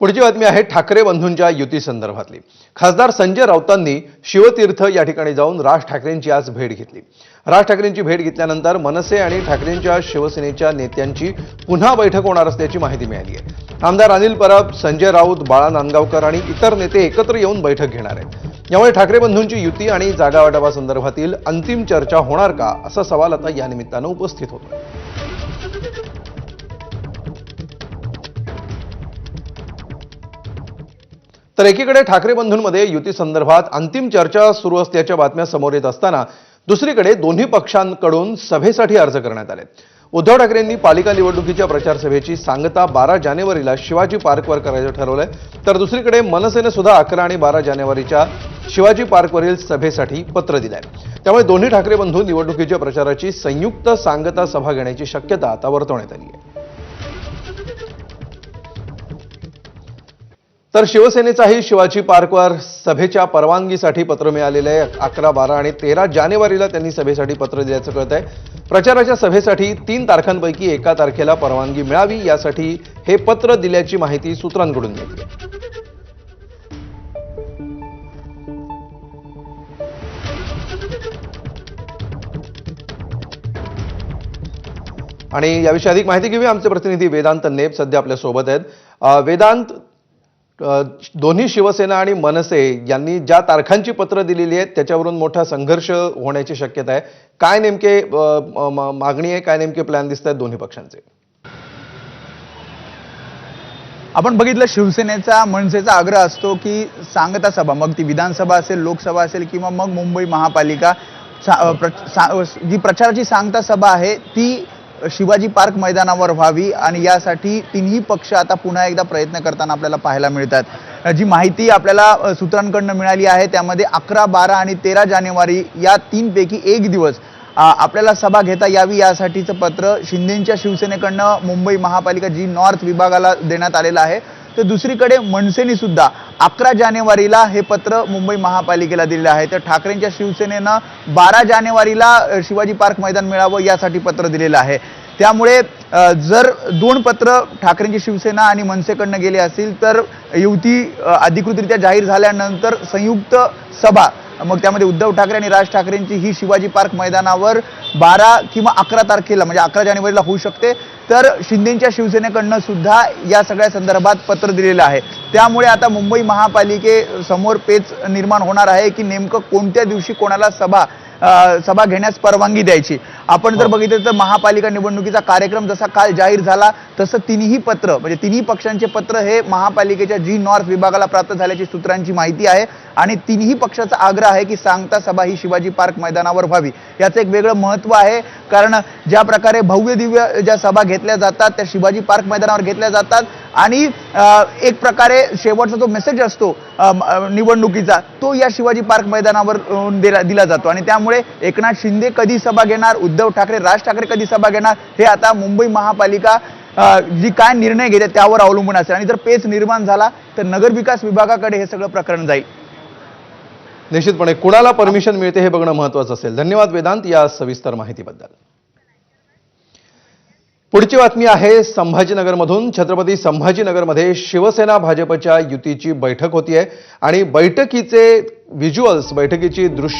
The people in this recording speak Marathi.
पुढची बातमी आहे ठाकरे बंधूंच्या युती संदर्भातली। खासदार संजय राऊतांनी शिवतीर्थ या ठिकाणी जाऊन राज ठाकरेंची आज भेट घेतली। राज ठाकरेंची भेट घेतल्यानंतर मनसे आणि ठाकरेंच्या शिवसेनेच्या नेत्यांची पुन्हा बैठक होणार असल्याची माहिती मिळाली आहे। आमदार अनिल परब, संजय राऊत, बाळा नांदगावकर आणि इतर नेते एकत्र येऊन बैठक घेणार आहेत। यामुळे ठाकरे बंधूंची युती आणि जागा वाटपासंदर्भातील अंतिम चर्चा होणार का असा सवाल आता या निमित्तानं उपस्थित होतो। तर एकीकडे ठाकरे बंधूंमध्ये युती संदर्भात अंतिम चर्चा सुरू असल्याच्या बातम्या समोर येत असताना दुसरीकडे दोन्ही पक्षांकडून सभेसाठी अर्ज करण्यात आले। उद्धव ठाकरेंनी पालिका निवडणुकीच्या प्रचार सभेची सांगता 12 जानेवारीला शिवाजी पार्कवर करायचं ठरवलंय, तर दुसरीकडे मनसेने सुद्धा 11 आणि 12 जानेवारीच्या शिवाजी पार्कवरील सभेसाठी पत्र दिलंय। त्यामुळे दोन्ही ठाकरे बंधू निवडणुकीच्या प्रचाराची संयुक्त सांगता सभा घेण्याची शक्यता आता वर्तवण्यात आली आहे। तर शिवसेनेचाही शिवाजी पार्कवर सभेच्या परवानगीसाठी पत्र मिळालेले आहे। 11, 12 आणि 13 जानेवारीला त्यांनी सभेसाठी पत्र दिल्याचं कळत आहे। प्रचाराच्या सभेसाठी 3 तारखांपैकी एका तारखेला परवानगी मिळावी यासाठी हे पत्र दिल्याची माहिती सूत्रांकडून मिळते। आणि याविषयी अधिक माहिती घेऊया, आमचे प्रतिनिधी वेदांत नेब सध्या आपल्या सोबत आहेत। वेदांत, दोन्ही शिवसेना आणि मनसे यांनी ज्या तारखांची पत्र दिलेली आहेत त्याच्यावरून मोठा संघर्ष होण्याची शक्यता आहे। काय नेमके मागणी आहे, काय नेमके प्लॅन दिसत आहेत दोन्ही पक्षांचे? आपण बघितलं, शिवसेनेचा मनसेचा आग्रह असतो की सांगता सभा, मग ती विधानसभा असेल, लोकसभा असेल किंवा मग मुंबई महापालिका, जी प्रचाराची सांगता सभा आहे ती शिवाजी पार्क मैदानावर व्हावी आणि यासाठी तिन्ही पक्ष आता पुन्हा एकदा प्रयत्न करताना आपल्याला पाहायला मिळतात। जी माहिती आपल्याला सूत्रांकडून मिळाली आहे त्यामध्ये 11, 12 आणि 13 जानेवारी या 3 पैकी एक दिवस आपल्याला सभा घेता यावी यासाठीचं पत्र शिंदेंच्या शिवसेनेकडनं मुंबई महापालिका जी नॉर्थ विभागाला देण्यात आलेलं आहे। तर दुसरीकडे मनसेने सुद्धा 11 जानेवारीला हे पत्र मुंबई महापालिकेला दिलेलं आहे। तर ठाकरेंच्या शिवसेनेनं 12 जानेवारीला शिवाजी पार्क मैदान मिळावं यासाठी पत्र दिलेलं आहे। त्यामुळे जर 2 पत्र ठाकरेंची शिवसेना आणि मनसेकडनं गेले असतील तर युती अधिकृतरित्या जाहीर झाल्यानंतर संयुक्त सभा, मग त्यामध्ये उद्धव ठाकरे आणि राज ठाकरेंची ही शिवाजी पार्क मैदानावर 12 किंवा 11 तारखेला म्हणजे 11 जानेवारीला होऊ शकते। तर शिंदेंच्या शिवसेनेकडनं सुद्धा या सगळ्या संदर्भात पत्र दिलेलं आहे। त्यामुळे आता मुंबई महापालिकेसमोर पेच निर्माण होणार आहे की नेमकं कोणत्या दिवशी कोणाला सभा घेण्यास परवानगी द्यायची। आपण जर बघितलं तर महापालिका निवडणुकीचा कार्यक्रम जसा काल जाहीर झाला तसं तिन्ही पत्र म्हणजे तिन्ही पक्षांचे पत्र हे महापालिकेच्या जी नॉर्थ विभागाला प्राप्त झाल्याची सूत्रांची माहिती आहे आणि तिन्ही पक्षाचा आग्रह आहे की सांगता सभा ही शिवाजी पार्क मैदानावर व्हावी। याचं एक वेगळं महत्त्व आहे, कारण ज्या प्रकारे भव्य दिव्य ज्या सभा घेतल्या जातात त्या शिवाजी पार्क मैदानावर घेतल्या जातात आणि एक प्रकारे शेवटचा जो मेसेज असतो निवडणुकीचा तो या शिवाजी पार्क मैदानावर दिला जातो। आणि त्यामुळे एकनाथ शिंदे कधी सभा घेणार, उद्धव ठाकरे, राज ठाकरे कधी सभा घेणार हे आता मुंबई महापालिका जी काय निर्णय घेते त्यावर अवलंबून असेल। आणि जर पेच निर्माण झाला तर नगरविकास विभागाकडे हे सगळं प्रकरण जाईल। निश्चितपणे कुणाला परमिशन मिळते हे बघणं महत्त्वाचं असेल। धन्यवाद वेदांत या सविस्तर माहितीबद्दल। पुढची बातमी आहे संभाजीनगरमधून। छत्रपती संभाजीनगरमध्ये शिवसेना भाजपच्या युतीची बैठक होतीये आणि बैठकीचे व्हिज्युअल्स, बैठकीची दृश्य